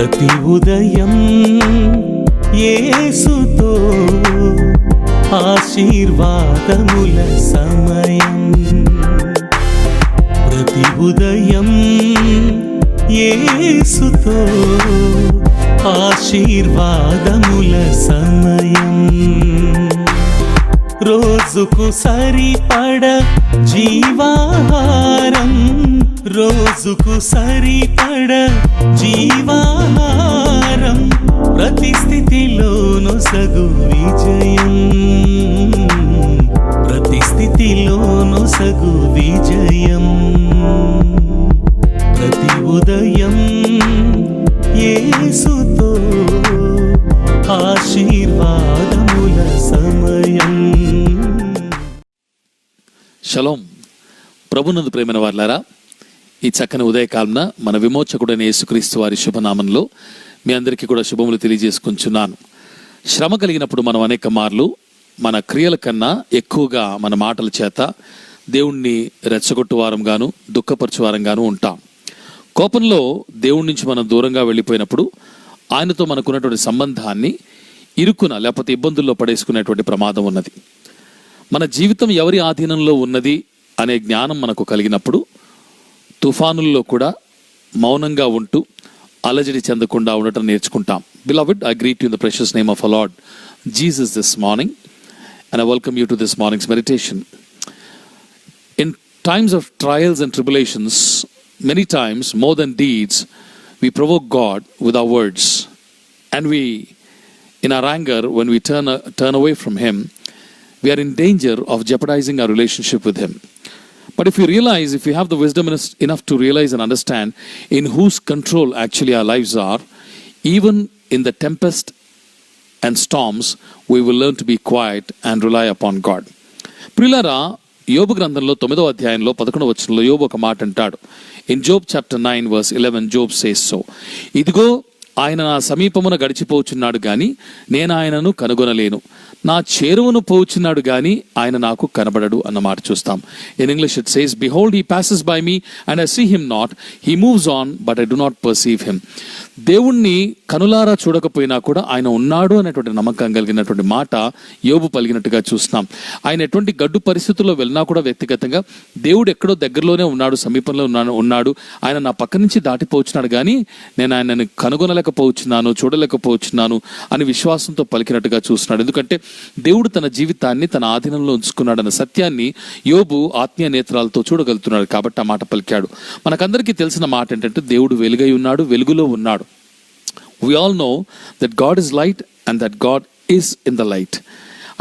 ప్రతి ఉదయం యేసుతో ఆశీర్వాదముల సమయం. ప్రతి ఉదయం యేసుతో ఆశీర్వాదముల సమయం. రోజుకు సరిపడ జీవాహారం, రోజుకు సరిపడ జీవాహారం, ప్రతి స్థితిలోను సగు విజయం, ప్రతి స్థితిలోను సగు విజయం. ప్రతి ఉదయం యేసుతో ఆశీర్వాదముల సమయం. షలోం. ప్రభునందు ప్రేమైన వారులారా, ఈ చక్కని ఉదయకాలన మన విమోచకుడైన యేసుక్రీస్తు వారి శుభనామంలో మీ అందరికీ కూడా శుభములు తెలియజేసుకుంటున్నాను. శ్రమ కలిగినప్పుడు మనం అనేక మార్లు మన క్రియల కన్నా ఎక్కువగా మన మాటల చేత దేవుణ్ణి రెచ్చగొట్టువారంగాను దుఃఖపరచువారంగాను ఉంటాం. కోపంలో దేవుడి నుంచి మనం దూరంగా వెళ్ళిపోయినప్పుడు ఆయనతో మనకున్నటువంటి సంబంధాన్ని ఇరుకున లేకపోతే ఇబ్బందుల్లో పడేసుకునేటువంటి ప్రమాదం ఉన్నది. మన జీవితం ఎవరి ఆధీనంలో ఉన్నది అనే జ్ఞానం మనకు కలిగినప్పుడు తుఫానుల్లో కూడా మౌనంగా ఉంటూ అలజడి చెందకుండా ఉండటం నేర్చుకుంటాం. Beloved, I greet you in the precious name of our Lord Jesus this morning, and I welcome you to this morning's meditation. In times of trials and tribulations, many times, more than deeds, we provoke God with our words. And we, in our anger, when we turn away from Him, we are in danger of jeopardizing our relationship with Him. But if we have the wisdom enough to realize and understand in whose control actually our lives are, even in the tempest and storms, we will learn to be quiet and rely upon God. ప్రియులారా, యోబు గ్రంథంలో 9వ అధ్యాయంలో 11వ వచనంలో యోబు ఒక మాట అంటాడు. In Job chapter 9 verse 11, Job says so. ఇదిగో ఆయన నా సమీపమున గడిచిపోచున్నాడు గాని నేను ఆయనను కనుగొనలేను, నా చేరువను పోచున్నాడు గాని ఆయన నాకు కనబడడు అన్న మాట చూస్తాం. In English it says, behold, he passes by me and I see him not, he moves on but I do not perceive him. దేవుణ్ణి కనులారా చూడకపోయినా కూడా ఆయన ఉన్నాడు అనేటువంటి నమ్మకం కలిగినటువంటి మాట యోబు పలిగినట్టుగా చూస్తున్నాం. ఆయన ఎటువంటి గడ్డు పరిస్థితుల్లో వెళ్ళినా కూడా వ్యక్తిగతంగా దేవుడు ఎక్కడో దగ్గరలోనే ఉన్నాడు, సమీపంలో ఉన్నాడు, ఆయన నా పక్క నుంచి దాటిపోచున్నాడు కానీ నేను ఆయనని కనుగొనలేకపోతున్నాను, చూడలేకపోతున్నాను అని విశ్వాసంతో పలికినట్టుగా చూస్తున్నాడు. ఎందుకంటే దేవుడు తన జీవితాన్ని తన ఆధీనంలో ఉంచుకున్నాడన్న సత్యాన్ని యోబు ఆత్మీయ నేత్రాలతో చూడగలుగుతున్నాడు కాబట్టి ఆ మాట పలికాడు. మనకందరికీ తెలిసిన మాట ఏంటంటే దేవుడు వెలుగై ఉన్నాడు, వెలుగులో ఉన్నాడు. We all know that God is light and that God is in the light.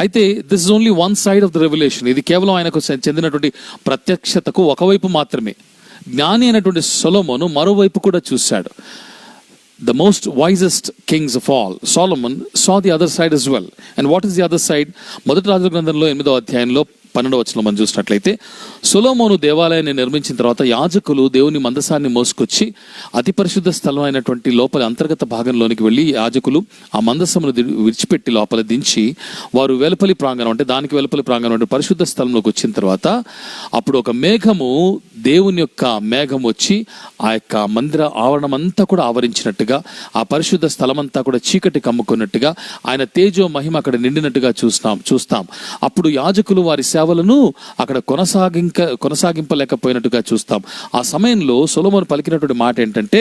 అయితే this is only one side of the revelation. ఇది కేవలం ఆయనకు చెందినటువంటి ప్రత్యక్షతకు ఒకవైపు మాత్రమే. జ్ఞాని అయినటువంటి సొలొమోను మరోవైపు కూడా చూశాడు. The most wisest kings of all, Solomon, saw the other side as well. And what is the other side? మొదటి రాజుల గ్రంథంలో 8వ అధ్యాయంలో 12వ వచనంలో మనం చూసినట్లయితే, సొలొమోను దేవాలయాన్ని నిర్మించిన తర్వాత యాజకులు దేవుని మందసాన్ని మోసుకొచ్చి అతి పరిశుద్ధ స్థలం అయినటువంటి లోపల అంతర్గత భాగంలోనికి వెళ్ళి యాజకులు ఆ మందసమును విడిచిపెట్టి లోపల దించి వారు వెలుపలి ప్రాంగణం అంటే దానికి వెలుపలి ప్రాంగణం అంటే పరిశుద్ధ స్థలంలోకి వచ్చిన తర్వాత అప్పుడు ఒక మేఘము, దేవుని యొక్క మేఘం వచ్చి ఆ యొక్క మందిర ఆవరణం అంతా కూడా ఆవరించినట్టుగా, ఆ పరిశుద్ధ స్థలం అంతా కూడా చీకటి కమ్ముకున్నట్టుగా, ఆయన తేజో మహిమ అక్కడ నిండినట్టుగా చూస్తాం. అప్పుడు యాజకులు వారి సేవలను అక్కడ కొనసాగింపలేకపోయినట్టుగా చూస్తాం. ఆ సమయంలో సొలొమోను పలికినటువంటి మాట ఏంటంటే,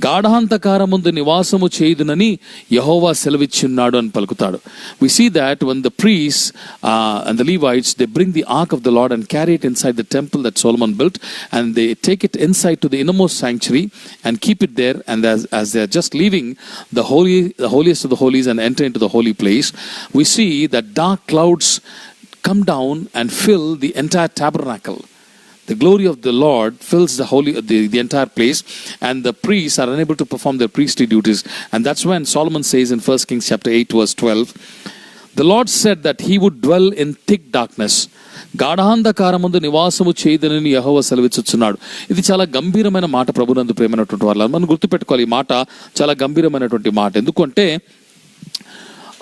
గాఢాంధకారముందు నివాసము చేయుదునని యెహోవా సెలవిచ్చున్నాడు అని పలుకుతాడు. We see that when the priests and the Levites, they bring the ark of the Lord and carry it inside the temple that Solomon built, and they take it inside to the innermost sanctuary and keep it there, and as they are just leaving the holiest of the holies and enter into the holy place, we see that dark clouds come down and fill the entire tabernacle. The glory of the Lord fills the entire place, and the priests are unable to perform their priestly duties. And that's when Solomon says in 1 Kings chapter 8 verse 12, the Lord said that he would dwell in thick darkness. గాఢాంధకారముందు నివాసము చేయదనని యెహోవా సెలవిచ్చుచున్నాడు. ఇది చాలా గంభీరమైన మాట. ప్రభునందు ప్రేమైనటువంటి వారు మనం గుర్తుపెట్టుకోవాలి, ఈ మాట చాలా గంభీరమైనటువంటి మాట. ఎందుకంటే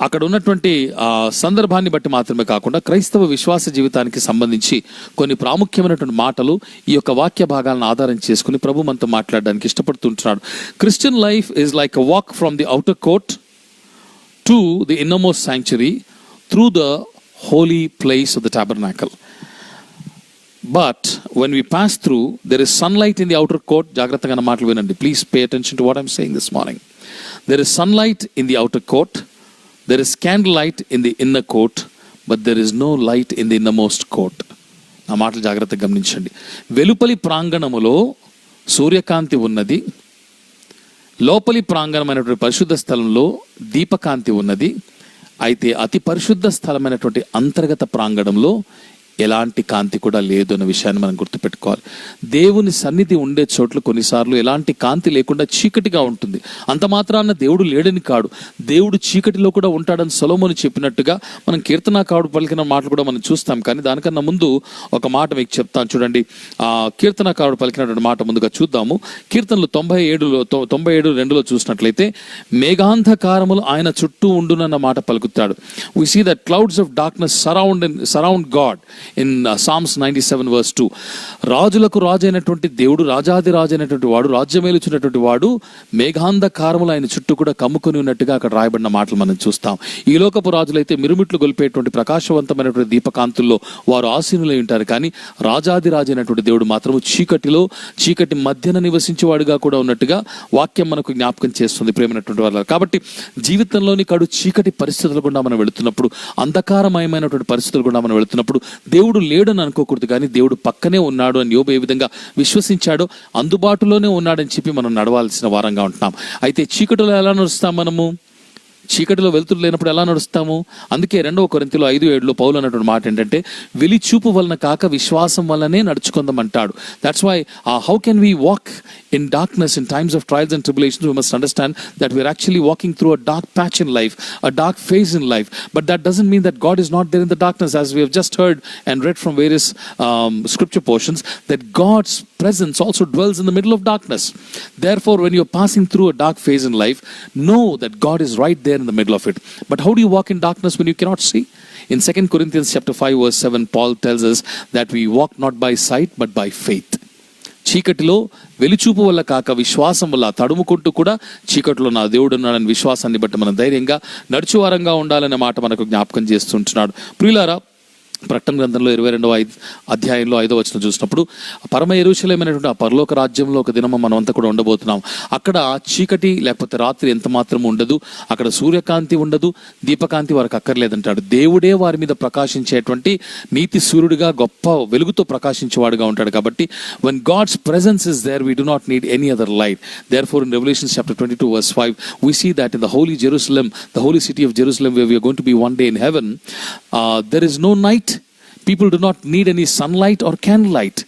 అక్కడ ఉన్నటువంటి సందర్భాన్ని బట్టి మాత్రమే కాకుండా క్రైస్తవ విశ్వాస జీవితానికి సంబంధించి కొన్ని ప్రాముఖ్యమైనటువంటి మాటలు ఈ యొక్క వాక్య భాగాలను ఆధారం చేసుకుని ప్రభు మనతో మాట్లాడడానికి ఇష్టపడుతుంటున్నాడు. Christian life is like a walk from the outer court to the innermost sanctuary through the holy place of the tabernacle. But when we pass through, there is sunlight in the outer court. Jagrataga na maatlu vinandi. Please pay attention to what I'm saying this morning. There is sunlight in the outer court. There is candlelight in the inner court. But there is no light in the innermost court. Na maatlu jagrataga gamaninchandi. Velupali ప్రాంగణములో సూర్యకాంతి ఉన్నది, లోపలి ప్రాంగణమైనటువంటి పరిశుద్ధ స్థలంలో దీపకాంతి ఉన్నది. అయితే అతి పరిశుద్ధ స్థలమైనటువంటి అంతర్గత ప్రాంగణంలో ఎలాంటి కాంతి కూడా లేదు అన్న విషయాన్ని మనం గుర్తుపెట్టుకోవాలి. దేవుని సన్నిధి ఉండే చోట్ల కొన్నిసార్లు ఎలాంటి కాంతి లేకుండా చీకటిగా ఉంటుంది. అంత మాత్రాన దేవుడు లేడని కాదు, దేవుడు చీకటిలో కూడా ఉంటాడని సొలొమోను చెప్పినట్టుగా మనం కీర్తనాకారుడు పలికిన మాటలు కూడా మనం చూస్తాం. కానీ దానికన్నా ముందు ఒక మాట మీకు చెప్తాను చూడండి. ఆ కీర్తనాకారుడు పలికినటువంటి మాట ముందుగా చూద్దాము. కీర్తనలు 97:2 చూసినట్లయితే మేఘాంధకారములు ఆయన చుట్టూ ఉండునన్న మాట పలుకుతాడు. We see that clouds of darkness surround God in Psalms 97 verse 2. రాజులకు రాజు అయినటువంటి దేవుడు, రాజాది రాజు అయినటువంటి వాడు, రాజ్యమేలుచున్నటువంటి వాడు మేఘాంధకారములు ఆయన చుట్టూ కూడా కమ్ముకొని ఉన్నట్టుగా అక్కడ రాయబడిన మాటలు మనం చూస్తాం. ఈ లోకపు రాజులైతే మిరుమిట్లు గొలిపేటువంటి ప్రకాశవంతమైనటువంటి దీపకాంతుల్లో వారు ఆసీనులై ఉంటారు. కానీ రాజాది రాజు అయినటువంటి దేవుడు మాత్రము చీకటి మధ్యన నివసించేవాడుగా కూడా ఉన్నట్టుగా వాక్యం మనకు జ్ఞాపకం చేస్తుంది ప్రేమైనటువంటి వారు. కాబట్టి జీవితంలోని కడు చీకటి పరిస్థితులు గుండా మనం వెళుతున్నప్పుడు, అంధకారమయమైనటువంటి పరిస్థితులు గుండా మనం వెళుతున్నప్పుడు దేవుడు లేడని అనుకోకూడదు, కానీ దేవుడు పక్కనే ఉన్నాడు అని యోబు ఏ విధంగా విశ్వసించాడో అందుబాటులోనే ఉన్నాడని చెప్పి మనం నడవాల్సిన వారంగా ఉంటున్నాం. అయితే చీకటిలో ఎలా నడుస్తాం మనము? చీకటిలో వెలుతురు లేనప్పుడు ఎలా నడుస్తాము? అందుకే 2 కొరింథీయులు 5:7 పౌలు అన్నటువంటి మాట ఏంటంటే వెలిచూపు వలన కాక విశ్వాసం వల్లనే నడుచుకుందాం అంటాడు. That's why how can we walk in darkness in times of trials and tribulations? We must understand that we are actually walking through a dark patch in life, a dark phase in life. But that doesn't mean that God is not there in the darkness, as we have just heard and read from various scripture portions, that God's presence also dwells in the middle of darkness. Therefore, when you're passing through a dark phase in life, know that God is right there in the middle of it. But how do you walk in darkness when you cannot see? In 2 Corinthians chapter 5 verse 7, Paul tells us that we walk not by sight but by faith. చీకటిలో వెలిచూపు వల్ల కాక విశ్వాసం వల్ల తడుముకుంటూ కూడా చీకటిలో నా దేవుడు ఉన్నాడని విశ్వాసాన్ని బట్టి మనం ధైర్యంగా నడుచువారంగా ఉండాలనే మాట మనకు జ్ఞాపకం చేస్తుంటున్నాడు. ప్రియులారా, ప్రకటన గ్రంథంలో 22వ అధ్యాయంలో 5వ వచనం చూసినప్పుడు పరమ యెరూషలేమైనటువంటి ఆ పరలోక రాజ్యంలో ఒక దినం మనం అంతా కూడా ఉండబోతున్నాం. అక్కడ చీకటి లేకపోతే రాత్రి ఎంత మాత్రం ఉండదు, అక్కడ సూర్యకాంతి ఉండదు, దీపకాంతి వారికి అక్కర్లేదంటాడు. దేవుడే వారి మీద ప్రకాశించేటువంటి నీతి సూర్యుడిగా గొప్ప వెలుగుతో ప్రకాశించేవాడుగా ఉంటాడు. కాబట్టి when God's presence is there, we do not need any other light. Therefore, in Revelation chapter 22 verse 5, we see that in the holy Jerusalem, the holy city of Jerusalem, where we are going to be one day in heaven, there is no night. People do not need any sunlight or candlelight.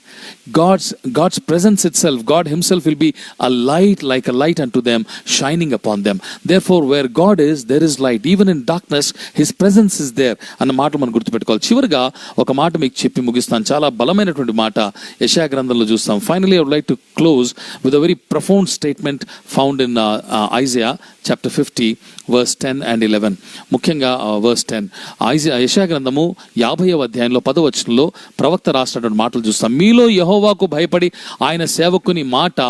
God's presence itself, God himself will be a light, like a light unto them, shining upon them. Therefore, where God is, there is light. Even in darkness, his presence is there అన్న మాట మనం గుర్తుపెట్టుకోవాలి. చివరిగా ఒక మాట మీకు చెప్పి ముగిస్తాను. చాలా బలమైనటువంటి మాట యెషయా గ్రంథంలో చూస్తాం. Finally, I would like to close with a very profound statement found in Isaiah chapter 50 verse 10 and 11. ముఖ్యంగా verse 10. యెషయా గ్రంథము 50వ అధ్యాయంలో 10వ వచనంలో ప్రవక్త రాసినటువంటి మాటలు చూస్తాం. మీలో యెహోవాకు భయపడి ఆయన సేవకుని మాట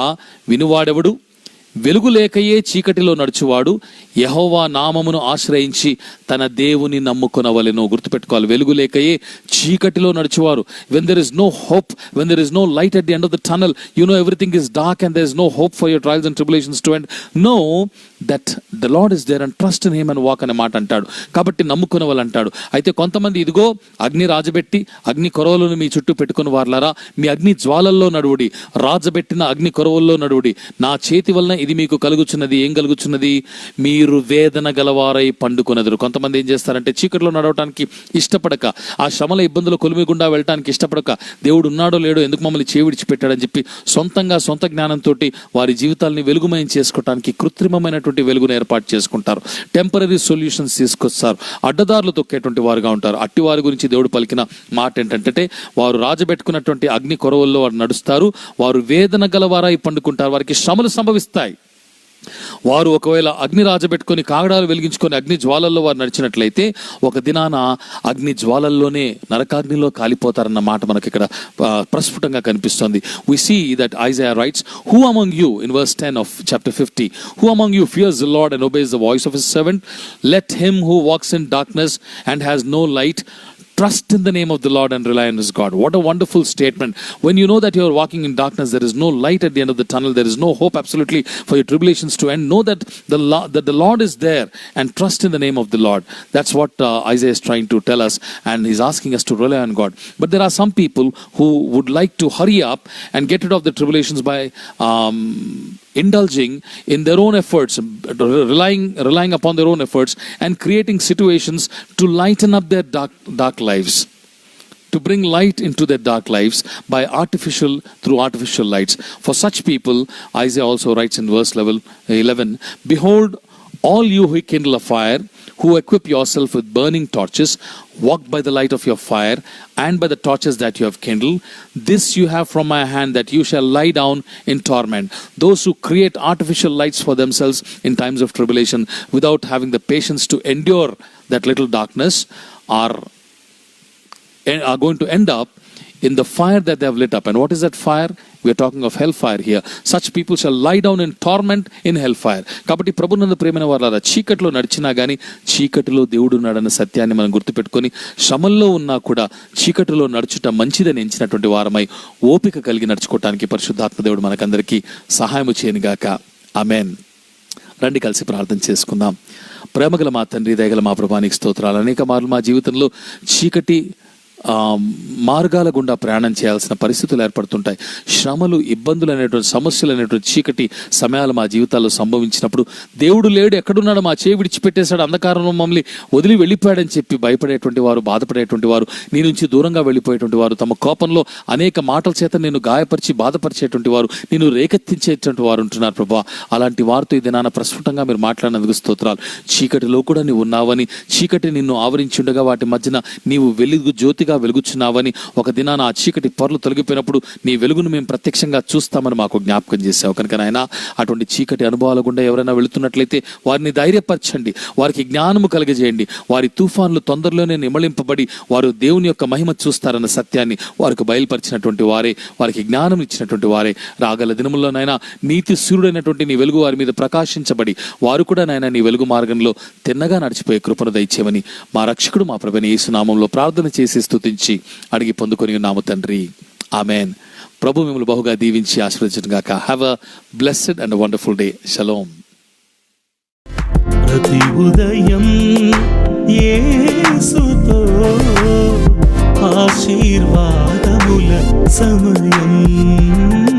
వినువాడెవడు? వెలుగు లేకయే చీకటిలో నడుచువాడు యెహోవా నామమును ఆశ్రయించి తన దేవుని నమ్ముకొనవలెను. గుర్తుపెట్టుకోవాలి, వెలుగు లేకయే చీకటిలో నడుచువారు. when there is no hope, when there is no light at the end of the tunnel, you know everything is dark and there is no hope for your trials and tribulations to end, know that the Lord is there and trust in him and walk అనే మాట అంటాడు. కాబట్టి నమ్ముకొనవలు అంటాడు. అయితే కొంతమంది ఇదిగో అగ్ని రాజబెట్టి అగ్ని కొరవలను మీ చుట్టూ పెట్టుకుని వార్లారా, మీ అగ్ని జ్వాలల్లో నడువుడి, రాజబెట్టిన అగ్ని కొరవల్లో నడువుడి, నా చేతి వలన ఇది మీకు కలుగుచున్నది. ఏం కలుగుచున్నది? మీరు వేదన గలవారై పండుకొనెదరు. కొంతమంది ఏం చేస్తారంటే చీకటిలో నడవటానికి ఇష్టపడక, ఆ శ్రమల ఇబ్బందులు కొలిమి గుండా వెళ్ళటానికి ఇష్టపడక, దేవుడు ఉన్నాడో లేడో, ఎందుకు మమ్మల్ని చేవిడిచిపెట్టాడని చెప్పి సొంత జ్ఞానంతో వారి జీవితాలని వెలుగుమయం చేసుకోవటానికి కృత్రిమమైనటువంటి వెలుగును ఏర్పాటు చేసుకుంటారు. టెంపరరీ సొల్యూషన్స్ తీసుకొస్తారు. అడ్డదారులు తొక్కేటువంటి వారుగా ఉంటారు. అట్టి వారి గురించి దేవుడు పలికిన మాట ఏంటంటే, వారు రాజబెట్టుకున్నటువంటి అగ్ని కొరవల్లో వారు నడుస్తారు, వారు వేదన గలవారై పండుకుంటారు, వారికి శ్రమలు సంభవిస్తాయి. వారు ఒకవేళ అగ్ని రాజబెట్టుకొని కాగడాలు వెలిగించుకొని అగ్ని జ్వాలల్లో వారు నడిచినట్లయితే ఒక దినాన అగ్ని జ్వాలల్లోనే నరకాగ్నిలో కాలిపోతారన్న మాట మనకి ఇక్కడ ప్రస్ఫుటంగా కనిపిస్తుంది. We see that Isaiah writes, "Who among you," in verse 10 of chapter 50, "who among you fears the Lord and obeys the voice of his servant? Let him who walks in darkness and has no light trust in the name of the Lord and rely on his God." What a wonderful statement. When you know that you are walking in darkness, there is no light at the end of the tunnel, there is no hope absolutely for your tribulations to end. Know that the Lord is there and trust in the name of the Lord. That's what Isaiah is trying to tell us, and he's asking us to rely on God. But there are some people who would like to hurry up and get rid of the tribulations by indulging in their own efforts, relying upon their own efforts and creating situations to lighten up their dark lives, to bring light into their dark lives through artificial lights. For such people, Isaiah also writes in verse 11, "Behold, all you who kindle a fire, who equip yourself with burning torches, walk by the light of your fire and by the torches that you have kindled. This you have from my hand, that you shall lie down in torment." Those who create artificial lights for themselves in times of tribulation without having the patience to endure that little darkness are going to end up in the fire that they have lit up. And what is that fire? We are talking of hellfire here. Such people shall lie down in torment in hellfire. కాబట్టి ప్రభునందు ప్రేమైన వారలారా, చీకటిలో నడిచినా కానీ చీకటిలో దేవుడు ఉన్నాడన్న సత్యాన్ని మనం గుర్తుపెట్టుకొని శ్రమల్లో ఉన్నా కూడా చీకటిలో నడుచుట మంచిదని ఎంచినటువంటి వారమై ఓపిక కలిగి నడుచుకోవటానికి పరిశుద్ధాత్మ దేవుడు మనకందరికీ సహాయము చేయనుగాక. ఆమేన్. రండి కలిసి ప్రార్థన చేసుకుందాం. ప్రేమగల మా తండ్రి, దయగల మా ప్రభానికి స్తోత్రాలు. అనేక మార్లు మా జీవితంలో చీకటి మార్గాల గుండా ప్రయాణం చేయాల్సిన పరిస్థితులు ఏర్పడుతుంటాయి. శ్రమలు, ఇబ్బందులు అనేటువంటి సమస్యలు అనేటువంటి చీకటి సమయాలు మా జీవితాల్లో సంభవించినప్పుడు దేవుడు లేడు, ఎక్కడున్నాడు, మా చేయి విడిచిపెట్టేశాడు, అంధకారంలో మమ్మల్ని వదిలి వెళ్ళిపోయాడని చెప్పి భయపడేటువంటి వారు, బాధపడేటువంటి వారు, నీ నుంచి దూరంగా వెళ్ళిపోయేటువంటి వారు, తమ కోపంలో అనేక మాటల చేత నేను గాయపరిచి బాధపరిచేటువంటి వారు, నేను రేకెత్తించేటువంటి వారు ఉంటున్నారు ప్రభా. అలాంటి వారితో ఇది నాన్న ప్రస్ఫుటంగా మీరు మాట్లాడినందుకు స్తోత్రాలు. చీకటిలో కూడా నీవు ఉన్నావని, చీకటి నిన్ను ఆవరించి ఉండగా వాటి మధ్యన నీవు వెలుగు జ్యోతిగా వెలుగుచున్నావని, ఒక దినాన ఆ చీకటి పొరలు తొలగిపోయినప్పుడు నీ వెలుగును మేము ప్రత్యక్షంగా చూస్తామని మాకు జ్ఞాపకం చేశావు. కనుక నాయన, అటువంటి చీకటి అనుభవాల గుండా ఎవరైనా వెళుతున్నట్లయితే వారిని ధైర్యపరచండి, వారికి జ్ఞానము కలిగజేయండి. వారి తుఫాన్లు తొందరలోనే నిమళింపబడి వారు దేవుని యొక్క మహిమ చూస్తారన్న సత్యాన్ని వారికి బయలుపరిచినటువంటి వారే, వారికి జ్ఞానం ఇచ్చినటువంటి వారే. రాగల దినముల్లోనైనా నీతి సూర్యుడైనటువంటి నీ వెలుగు వారి మీద ప్రకాశించబడి వారు కూడా నాయన నీ వెలుగు మార్గంలో తిన్నగా నడిచిపోయే కృపను దయచేయమని మా రక్షకుడు మా ప్రభువైన యేసు నామములో ప్రార్థన చేసి స్తుతించి అడిగి పొందుకొని ఉన్నాము తండ్రి. ఆమెన్. ప్రభు మిమ్మల్ని బహుగా దీవించి ఆశీర్వదించును గాక. Have a blessed and wonderful day. Shalom. ప్రతి ఉదయం యేసుతో ఆశీర్వాదముల సమయం.